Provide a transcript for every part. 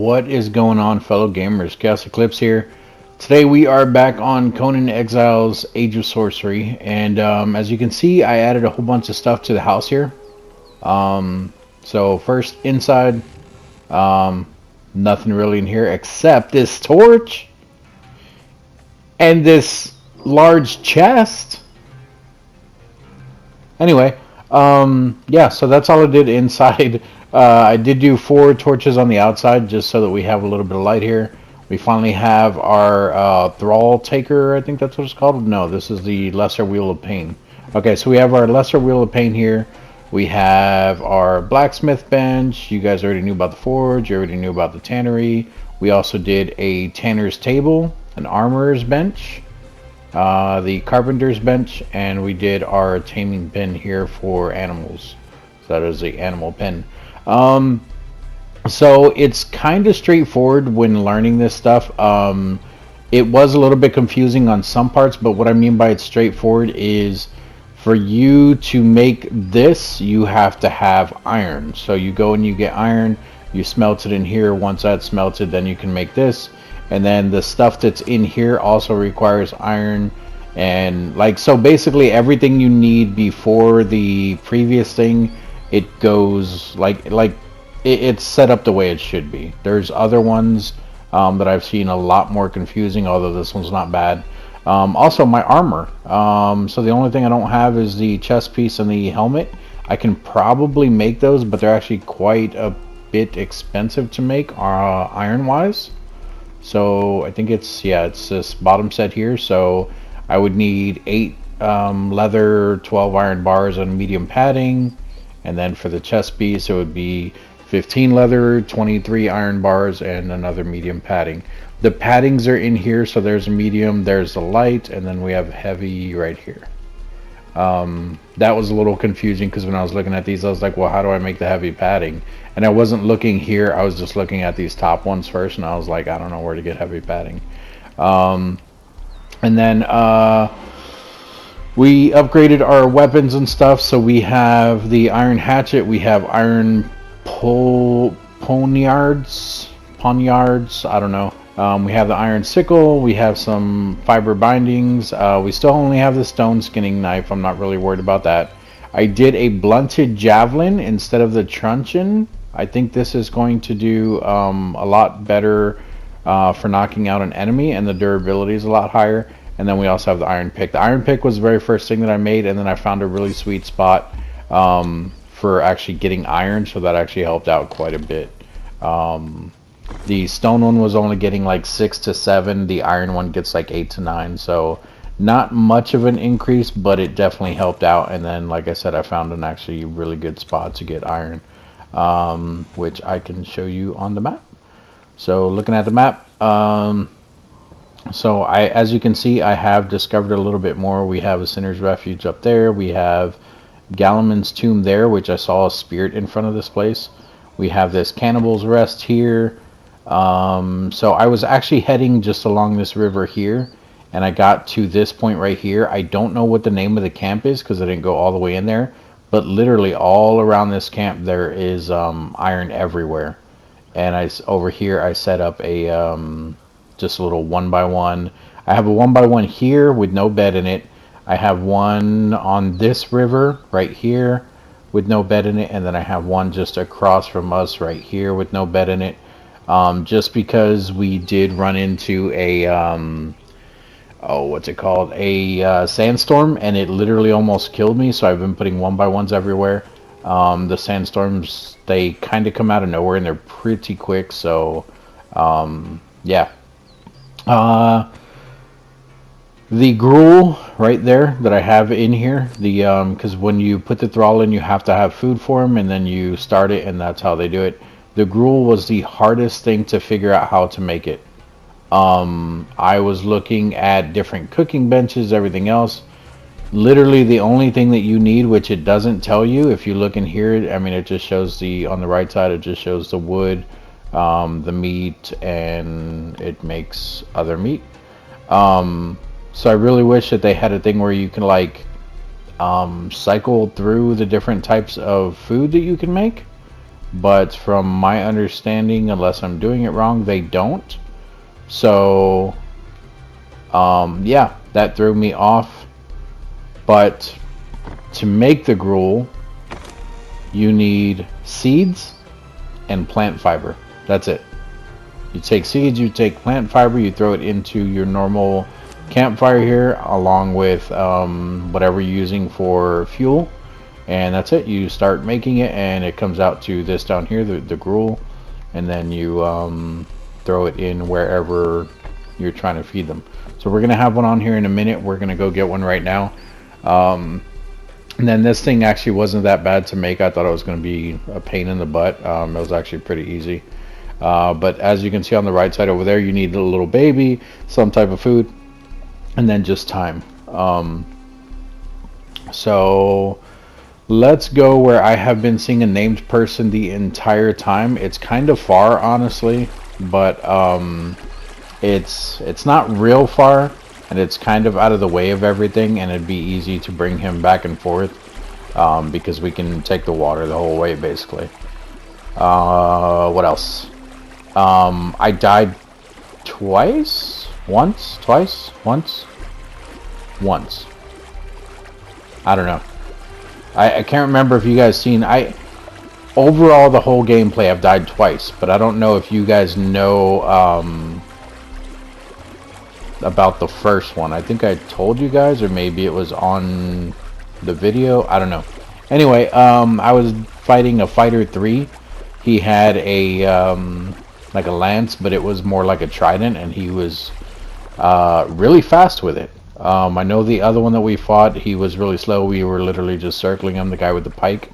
What is going on, fellow gamers? ChaosEclipse here. Today we are back on Conan Exiles Age of Sorcery, and as you can see, I added a whole bunch of stuff to the house here. So first, inside, nothing really in here except this torch and this large chest. Anyway, yeah, so that's all I did inside. I did do 4 torches on the outside just so that we have a little bit of light here. We finally have our Thrall Taker, I think that's what it's called. No, this is the Lesser Wheel of Pain. Okay, so we have our Lesser Wheel of Pain here. We have our blacksmith bench. You guys already knew about the forge. You already knew about the tannery. We also did a tanner's table, an armorer's bench, the carpenter's bench, and we did our taming pen here for animals. So that is the animal pen. So it's kind of straightforward when learning this stuff. It was a little bit confusing on some parts, but what I mean by it's straightforward is for you to make this, you have to have iron. So you go and you get iron, you smelt it in here. Once that's smelted, then you can make this. And then the stuff that's in here also requires iron. And like, so basically everything you need before the previous thing, it goes it's set up the way it should be. There's other ones that I've seen a lot more confusing, although this one's not bad. Also my armor, so the only thing I don't have is the chest piece and the helmet. I can probably make those, but they're actually quite a bit expensive to make iron wise. So I think it's this bottom set here. So I would need 8 leather, 12 iron bars, and medium padding. And then for the chest piece, it would be 15 leather, 23 iron bars, and another medium padding. The paddings are in here, so there's a medium, there's a light, and then we have heavy right here. That was a little confusing because when I was looking at these, I was like, well, how do I make the heavy padding? And I wasn't looking here, I was just looking at these top ones first, and I was like, I don't know where to get heavy padding. And then we upgraded our weapons and stuff, so we have the iron hatchet, we have iron poniards, I don't know. We have the iron sickle, we have some fiber bindings, we still only have the stone skinning knife. I'm not really worried about that. I did a blunted javelin instead of the truncheon. I think this is going to do a lot better for knocking out an enemy, and the durability is a lot higher. And then we also have the iron pick. The iron pick was the very first thing that I made, and then I found a really sweet spot for actually getting iron, so that actually helped out quite a bit. The stone one was only getting like 6 to 7. The iron one gets like 8 to 9. So not much of an increase, but it definitely helped out. And then, like I said, I found an actually really good spot to get iron, which I can show you on the map. So looking at the map, so as you can see, I have discovered a little bit more. We have a Sinner's Refuge up there. We have Galaman's Tomb there, which I saw a spirit in front of this place. We have this Cannibal's Rest here. So I was actually heading just along this river here, and I got to this point right here. I don't know what the name of the camp is because I didn't go all the way in there, but literally all around this camp there is iron everywhere. And over here I set up a just a little 1x1. I have a 1x1 here with no bed in it. I have one on this river right here with no bed in it, and then I have one just across from us right here with no bed in it. Just because we did run into a what's it called, a sandstorm, and it literally almost killed me. So I've been putting 1x1s everywhere. The sandstorms, they kind of come out of nowhere, and they're pretty quick. So yeah. The gruel right there that I have in here, because when you put the thrall in, you have to have food for them, and then you start it, and that's how they do it. The gruel was the hardest thing to figure out how to make it. I was looking at different cooking benches, everything else. Literally the only thing that you need, which it doesn't tell you, if you look in here, I mean, it just shows on the right side, it just shows the wood, the meat, and it makes other meat. So I really wish that they had a thing where you can cycle through the different types of food that you can make. but from my understanding, unless I'm doing it wrong, they don't. So yeah, that threw me off. But to make the gruel, you need seeds and plant fiber. That's it. You take seeds, you take plant fiber, you throw it into your normal campfire here, along with whatever you're using for fuel, and that's it. You start making it, and it comes out to this down here, the gruel, and then you throw it in wherever you're trying to feed them. So we're gonna have one on here in a minute. We're gonna go get one right now. And then this thing actually wasn't that bad to make. I thought it was going to be a pain in the butt. It was actually pretty easy. But as you can see on the right side over there, you need a little baby, some type of food, and then just time. So let's go where I have been seeing a named person the entire time. It's kind of far, honestly, but it's not real far. And it's kind of out of the way of everything, and it'd be easy to bring him back and forth because we can take the water the whole way, basically. What else? I died twice? Once? Twice? Once? Once. I don't know. I can't remember if you guys seen... Overall, the whole gameplay, I've died twice, but I don't know if you guys know... about the first one. I think I told you guys, or maybe it was on the video. I don't know. Anyway, I was fighting a fighter 3. He had a like a lance, but it was more like a trident, and he was really fast with it. I know the other one that we fought, he was really slow. We were literally just circling him, the guy with the pike.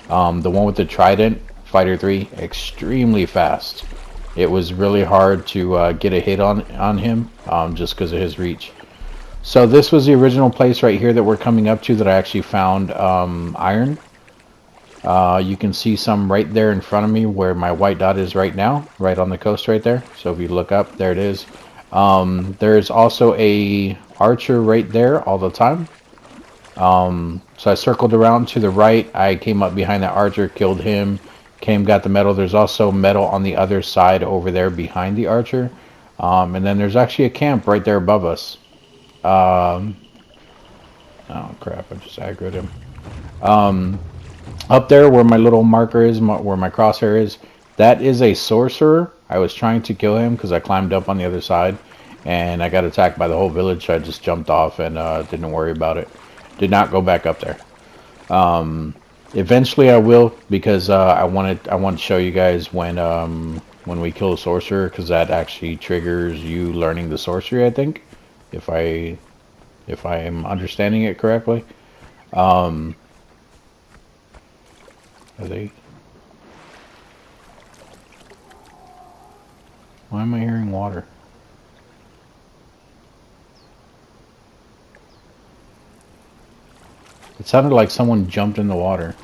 The one with the trident, fighter 3, extremely fast. It was really hard to get a hit on him just because of his reach. So this was the original place right here that we're coming up to that I actually found iron. You can see some right there in front of me where my white dot is right now, right on the coast right there. So if you look up, there it is. There's also a archer right there all the time. So I circled around to the right. I came up behind that archer, killed him. Got the metal. There's also metal on the other side over there behind the archer, and then there's actually a camp right there above us. Oh crap, I just aggroed him. Up there where my little marker is, where my crosshair is, that is a sorcerer. I was trying to kill him because I climbed up on the other side, and I got attacked by the whole village, so I just jumped off and didn't worry about it. Did not go back up there. Eventually I will, because I want to show you guys when we kill a sorcerer, because that actually triggers you learning the sorcery, I think, if I am understanding it correctly. Are they? Why am I hearing water? It sounded like someone jumped in the water.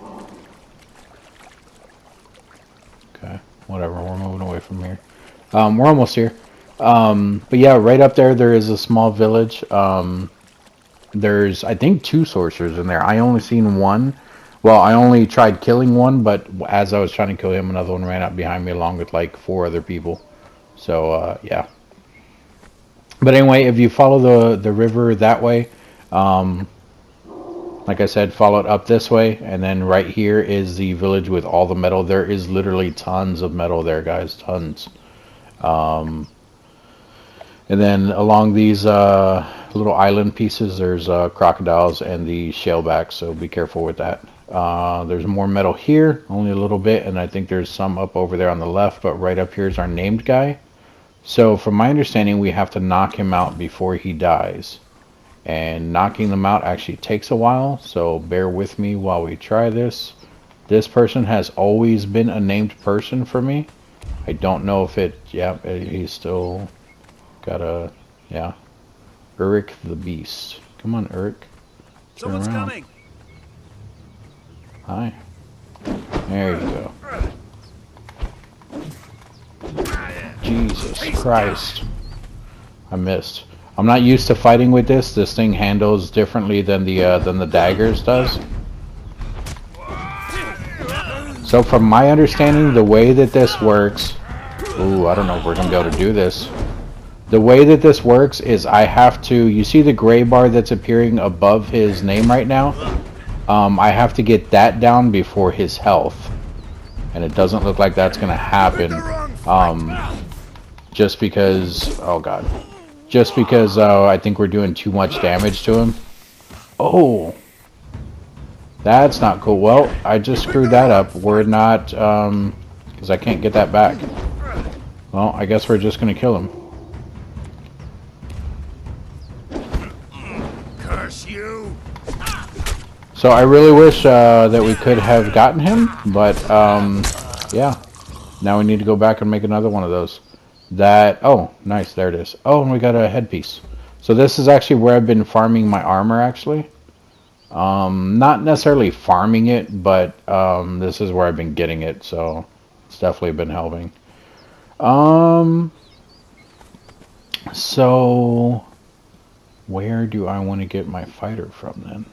Okay, whatever, we're moving away from here. We're almost here. But yeah, right up there, there is a small village. There's, I think, 2 sorcerers in there. I only seen one. Well, I only tried killing one, but as I was trying to kill him, another one ran up behind me along with like 4 other people. So, yeah. But anyway, if you follow the river that way, like I said, follow it up this way, and then right here is the village with all the metal. There is literally tons of metal there, guys, tons. And then along these little island pieces, there's crocodiles and the shellbacks, so be careful with that. There's more metal here, only a little bit, and I think there's some up over there on the left, but right up here is our named guy. So from my understanding, we have to knock him out before he dies. And knocking them out actually takes a while, so bear with me while we try this. This person has always been a named person for me. I don't know if it, yeah, he's still got a, yeah. Uruk the Beast. Come on, Uruk. Someone's coming. Hi. There you go. Jesus Christ. I missed. I'm not used to fighting with this. This thing handles differently than the daggers does. So from my understanding, the way that this works... Ooh, I don't know if we're going to be able to do this. The way that this works is I have to... You see the gray bar that's appearing above his name right now? I have to get that down before his health. And it doesn't look like that's going to happen. Just because... Oh, God. Just because I think we're doing too much damage to him. Oh! That's not cool. Well, I just screwed that up. We're not... Because I can't get that back. Well, I guess we're just going to kill him. Curse you! So I really wish that we could have gotten him, but yeah. Now we need to go back and make another one of those. That, oh, nice, there it is. Oh, and we got a headpiece. So this is actually where I've been farming my armor, actually. Not necessarily farming it, but this is where I've been getting it, so it's definitely been helping. So where do I want to get my fighter from then?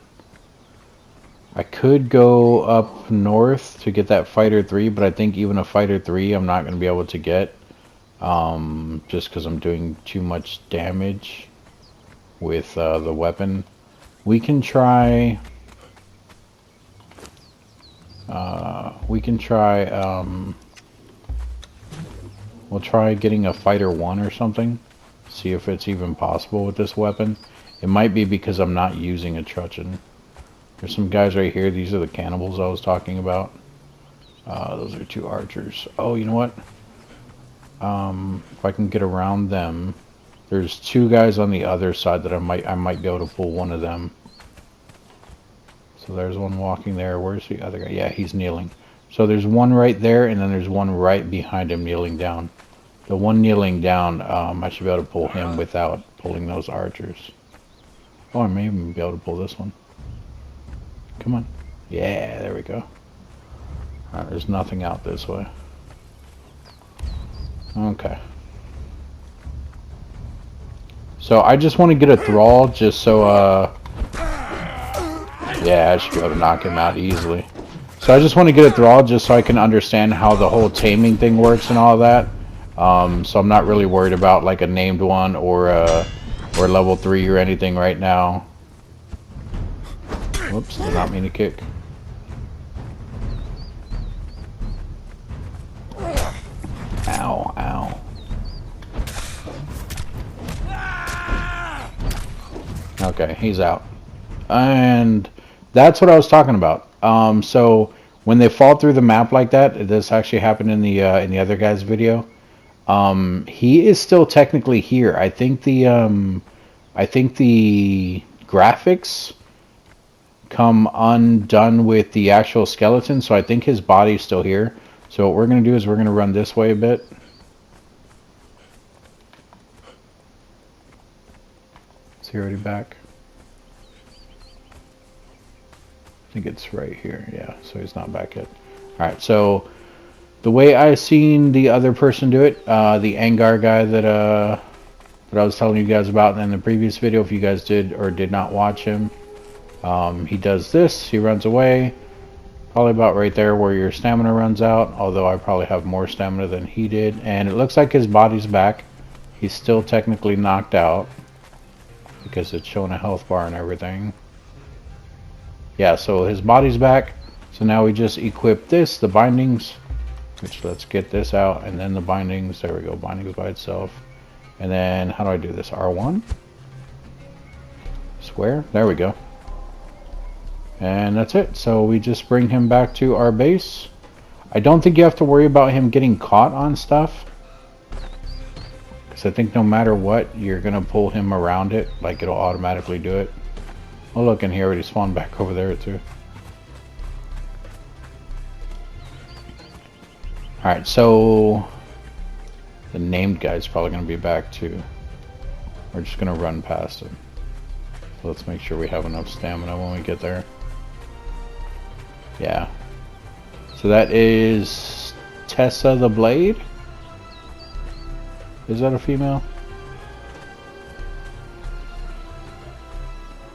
I could go up north to get that fighter 3, but I think even a fighter 3 I'm not going to be able to get. Just because I'm doing too much damage with the weapon. We can try... we'll try getting a fighter 1 or something. See if it's even possible with this weapon. It might be because I'm not using a truncheon. There's some guys right here. These are the cannibals I was talking about. Those are 2 archers. Oh, you know what? If I can get around them, there's 2 guys on the other side that I might be able to pull one of them. So there's one walking there. Where's the other guy? Yeah, he's kneeling. So there's one right there, and then there's one right behind him kneeling down. The one kneeling down, I should be able to pull him without pulling those archers. Oh, I may even be able to pull this one. Come on. Yeah, there we go. Alright, there's nothing out this way. Okay. So I just want to get a thrall just so, yeah, I should be able to knock him out easily. So I just want to get a thrall just so I can understand how the whole taming thing works and all that. So I'm not really worried about like a named one or level 3 or anything right now. Whoops, did not mean to kick. Ow, ow. Okay, he's out. And that's what I was talking about. So when they fall through the map like that, this actually happened in the other guy's video. He is still technically here. I think the graphics come undone with the actual skeleton, so I think his body's still here. So what we're going to do is we're going to run this way a bit. Is he already back? I think it's right here. Yeah, so he's not back yet. Alright, so the way I seen the other person do it, the Angar guy that I was telling you guys about in the previous video, if you guys did or did not watch him, he does this, he runs away, probably about right there where your stamina runs out, although I probably have more stamina than he did, and it looks like his body's back. He's still technically knocked out because it's showing a health bar and everything. Yeah, so his body's back, so now we just equip this, the bindings, which let's get this out, and then the bindings, there we go, bindings by itself. And then how do I do this? R1? Square? There we go. And that's it. So we just bring him back to our base. I don't think you have to worry about him getting caught on stuff, because I think no matter what, you're going to pull him around it. Like, it'll automatically do it. Oh, look, and he already spawned back over there, too. Alright, so the named guy's probably going to be back, too. We're just going to run past him. So let's make sure we have enough stamina when we get there. Yeah. So that is Tessa the Blade? Is that a female?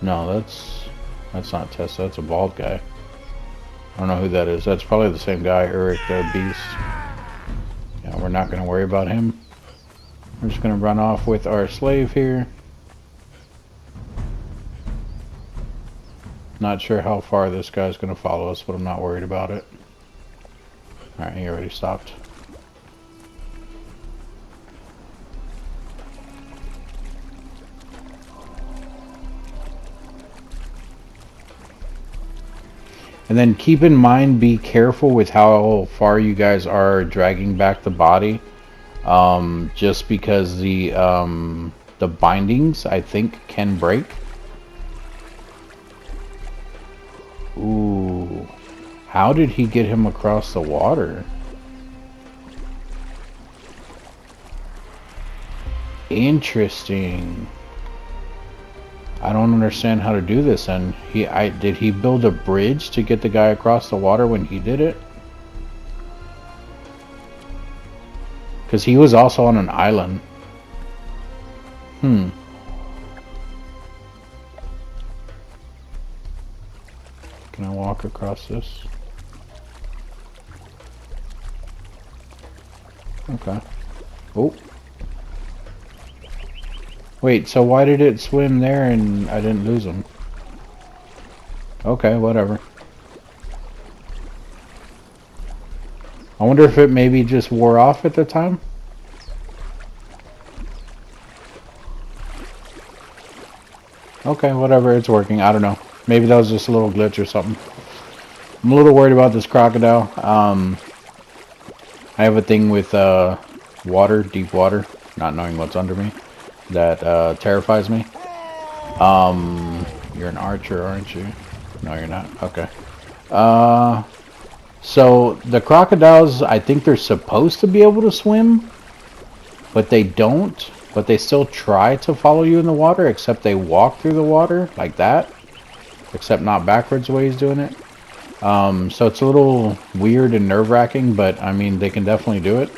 No, that's not Tessa, that's a bald guy. I don't know who that is. That's probably the same guy, Eric the Beast. Yeah, we're not going to worry about him. We're just going to run off with our slave here. Not sure how far this guy's going to follow us, but I'm not worried about it. Alright, he already stopped. And then keep in mind, be careful with how far you guys are dragging back the body. Just because the bindings, I think, can break. Ooh. How did he get him across the water? Interesting. I don't understand how to do this. And did he build a bridge to get the guy across the water when he did it? Because he was also on an island. Can I walk across this? Okay. Oh. Wait, so why did it swim there and I didn't lose him? Okay, whatever. I wonder if it maybe just wore off at the time? Okay, whatever, it's working. I don't know. Maybe that was just a little glitch or something. I'm a little worried about this crocodile. I have a thing with water, deep water, not knowing what's under me, that terrifies me. You're an archer, aren't you? No, you're not. Okay. So the crocodiles, I think they're supposed to be able to swim, but they don't. But they still try to follow you in the water, except they walk through the water like that. Except not backwards the way he's doing it. So it's a little weird and nerve-wracking, but I mean, they can definitely do it.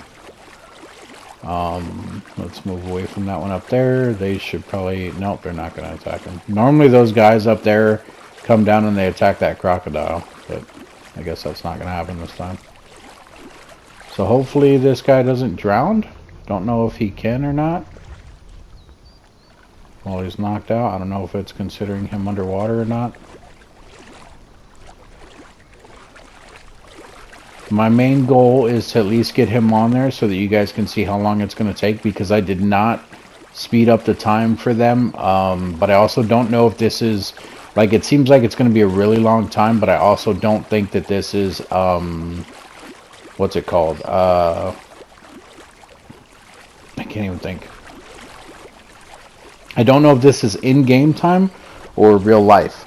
Let's move away from that one up there. They should probably... Nope, they're not going to attack him. Normally those guys up there come down and they attack that crocodile, but I guess that's not going to happen this time. So hopefully this guy doesn't drown. Don't know if he can or not. Well, he's knocked out. I don't know if it's considering him underwater or not. My main goal is to at least get him on there so that you guys can see how long it's going to take, because I did not speed up the time for them. But I also don't know if this is... Like, it seems like it's going to be a really long time, but I also don't think that this is... what's it called? I can't even think. I don't know if this is in-game time or real life.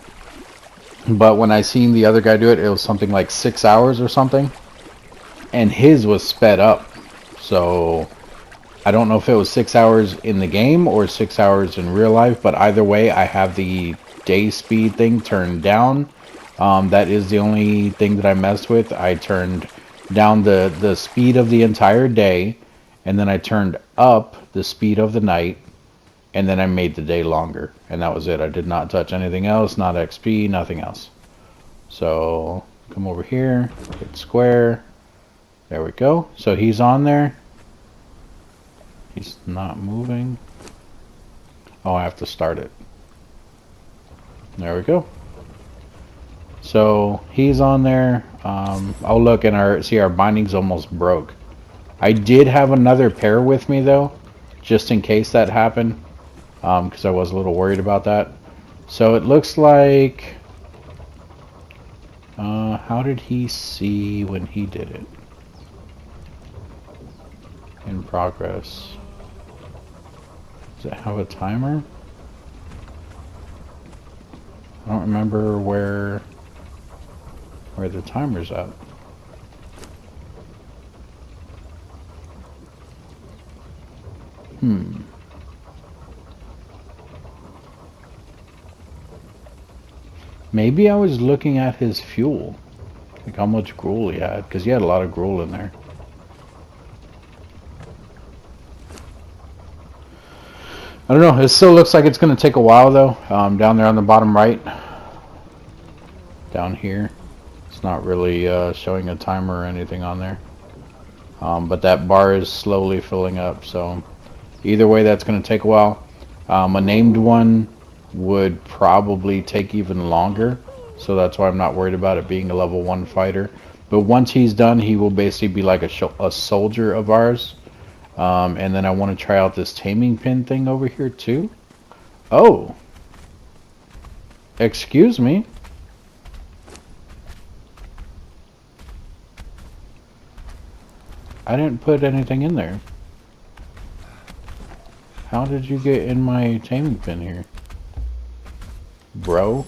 But when I seen the other guy do it, it was something like 6 hours or something. And his was sped up. So I don't know if it was 6 hours in the game or 6 hours in real life. But either way, I have the day speed thing turned down. That is the only thing that I messed with. I turned down the speed of the entire day. And then I turned up the speed of the night. And then I made the day longer. And that was it. I did not touch anything else. Not XP, nothing else. So, come over here. Hit square. There we go. So he's on there. He's not moving. Oh, I have to start it. There we go. So, he's on there. Oh, look, and our binding's almost broke. I did have another pair with me, though. Just in case that happened. Because I was a little worried about that. So it looks like... how did he see when he did it? In progress. Does it have a timer? I don't remember where the timer's at. Maybe I was looking at his fuel. Like how much gruel he had. Because he had a lot of gruel in there. I don't know. It still looks like it's going to take a while though. Down there on the bottom right. Down here. It's not really showing a timer or anything on there. But that bar is slowly filling up, so either way that's going to take a while. A named one would probably take even longer, so that's why I'm not worried about it being a level 1 fighter. But once he's done, he will basically be like a soldier of ours. And then I want to try out this taming pin thing over here too. Oh! Excuse me? I didn't put anything in there. How did you get in my taming pin here? Bro?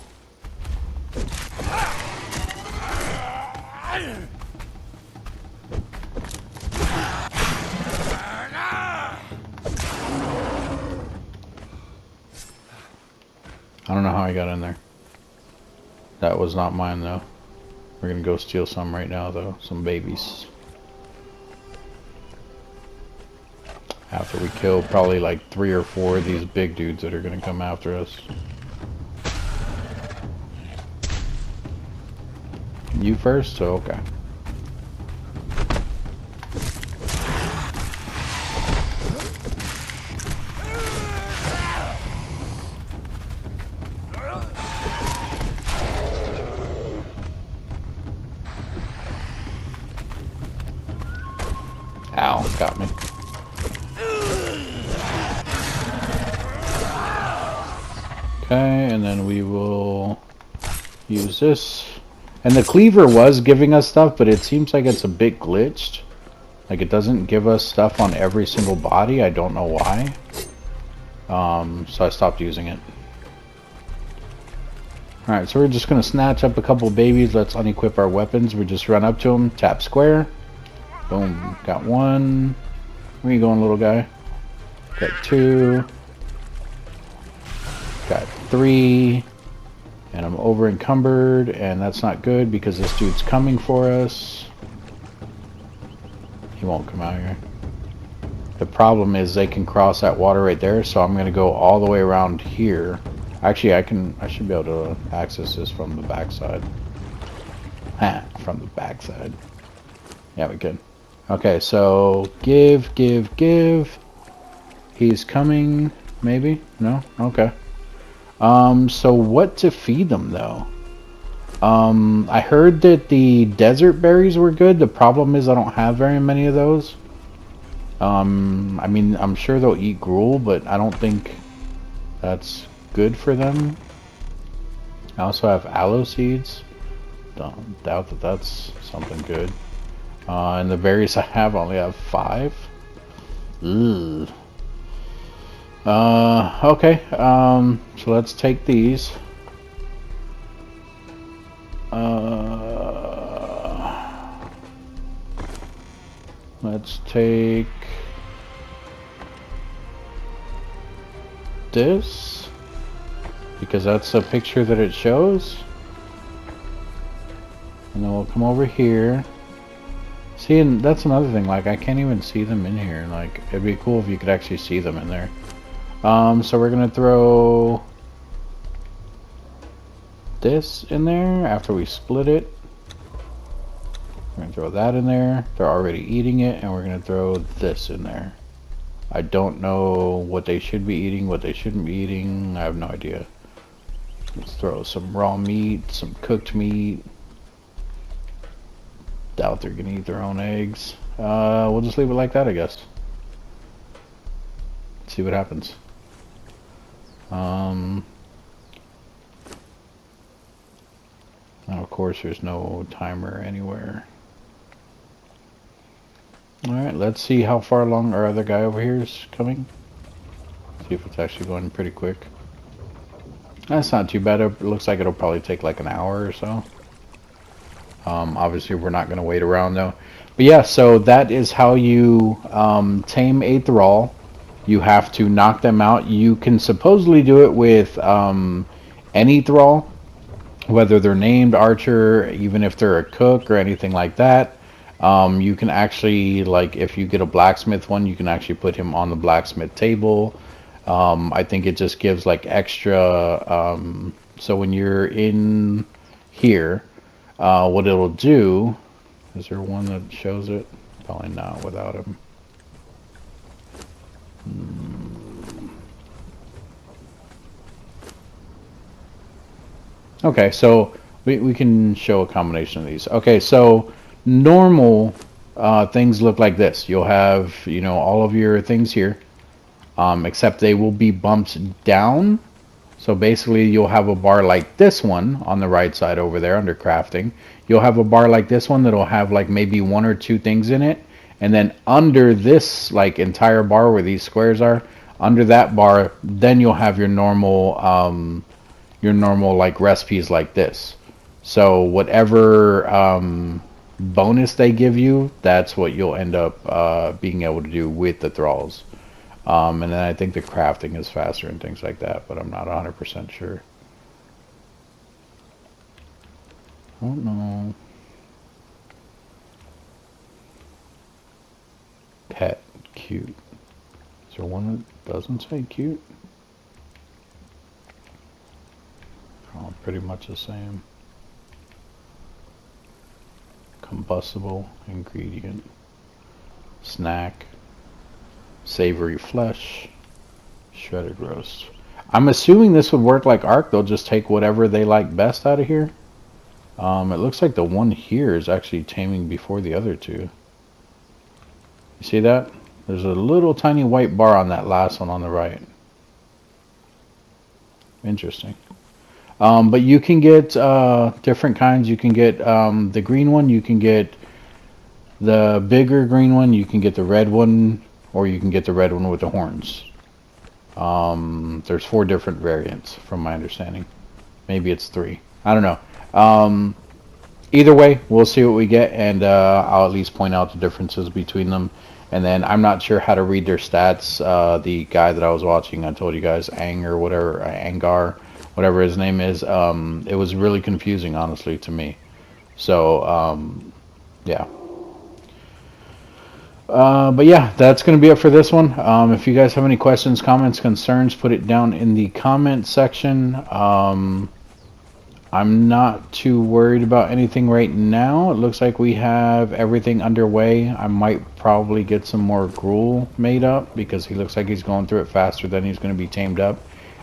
I don't know how I got in there. That was not mine though. We're gonna go steal some right now though. Some babies. After we kill probably like 3 or 4 of these big dudes that are gonna come after us. You first? So okay. Ow, got me. Okay, and then we will use this. And the cleaver was giving us stuff, but it seems like it's a bit glitched. Like it doesn't give us stuff on every single body. I don't know why. So I stopped using it. Alright, so we're just going to snatch up a couple babies. Let's unequip our weapons. We just run up to them, tap square. Boom, got 1. Where you going, little guy? Got 2. Got 3. And I'm over encumbered, and that's not good because this dude's coming for us. He won't come out here. The problem is they can cross that water right there, so I'm gonna go all the way around here. Actually, I should be able to access this from the backside. From the backside. Yeah, we could. Okay, so give. He's coming, maybe? No? Okay. So what to feed them though? I heard that the desert berries were good. The problem is I don't have very many of those. I mean, I'm sure they'll eat gruel, but I don't think that's good for them. I also have aloe seeds. Don't doubt that that's something good. And the berries I have only have 5. Ugh. Okay, so let's take these. Let's take this, because that's a picture that it shows. And then we'll come over here. See, and that's another thing, like I can't even see them in here. Like, it'd be cool if you could actually see them in there. So we're gonna throw this in there after we split it. We're gonna throw that in there. They're already eating it, and we're gonna throw this in there. I don't know what they should be eating, what they shouldn't be eating. I have no idea. Let's throw some raw meat, some cooked meat. Doubt they're gonna eat their own eggs. We'll just leave it like that, I guess. See what happens. Now of course there's no timer anywhere. Alright, let's see how far along our other guy over here is coming. See if it's actually going pretty quick. That's not too bad. It looks like it'll probably take like an hour or so. Obviously we're not going to wait around though. But yeah, so that is how you tame a thrall. You have to knock them out. You can supposedly do it with any thrall, whether they're named archer, even if they're a cook or anything like that. You can actually, like, if you get a blacksmith one, you can actually put him on the blacksmith table. I think it just gives like extra, so when you're in here, what it'll do, is there one that shows it? Probably not without him. Okay, so we can show a combination of these. Okay, so normal things look like this. You'll have, you know, all of your things here, except they will be bumped down. So basically you'll have a bar like this one on the right side over there under crafting. You'll have a bar like this one that'll have like maybe one or two things in it. And then under this like entire bar where these squares are, under that bar, then you'll have your normal like recipes like this. So whatever bonus they give you, that's what you'll end up being able to do with the thralls. And then I think the crafting is faster and things like that, but I'm not 100% sure. I don't know. Pet, cute. Is there one that doesn't say cute? Oh, pretty much the same. Combustible ingredient. Snack. Savory flesh. Shredded roast. I'm assuming this would work like Ark. They'll just take whatever they like best out of here. It looks like the one here is actually taming before the other two. You see that? There's a little tiny white bar on that last one on the right. Interesting. But you can get different kinds. You can get the green one. You can get the bigger green one. You can get the red one. Or you can get the red one with the horns. There's 4 different variants from my understanding. Maybe it's 3. I don't know. Either way, we'll see what we get, and I'll at least point out the differences between them. And then I'm not sure how to read their stats. The guy that I was watching, I told you guys, or whatever, Angar, whatever his name is, it was really confusing, honestly, to me. So, yeah. But yeah, that's going to be it for this one. If you guys have any questions, comments, concerns, put it down in the comment section. I'm not too worried about anything right now. It looks like we have everything underway. I might probably get some more gruel made up because he looks like he's going through it faster than he's going to be tamed up.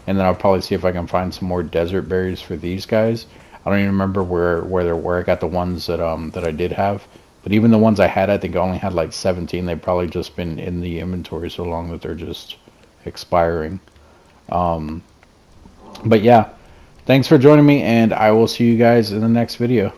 And then I'll probably see if I can find some more desert berries for these guys. I don't even remember where I got the ones that I did have. But even the ones I had, I think I only had like 17. They've probably just been in the inventory so long that they're just expiring. But yeah, thanks for joining me, and I will see you guys in the next video.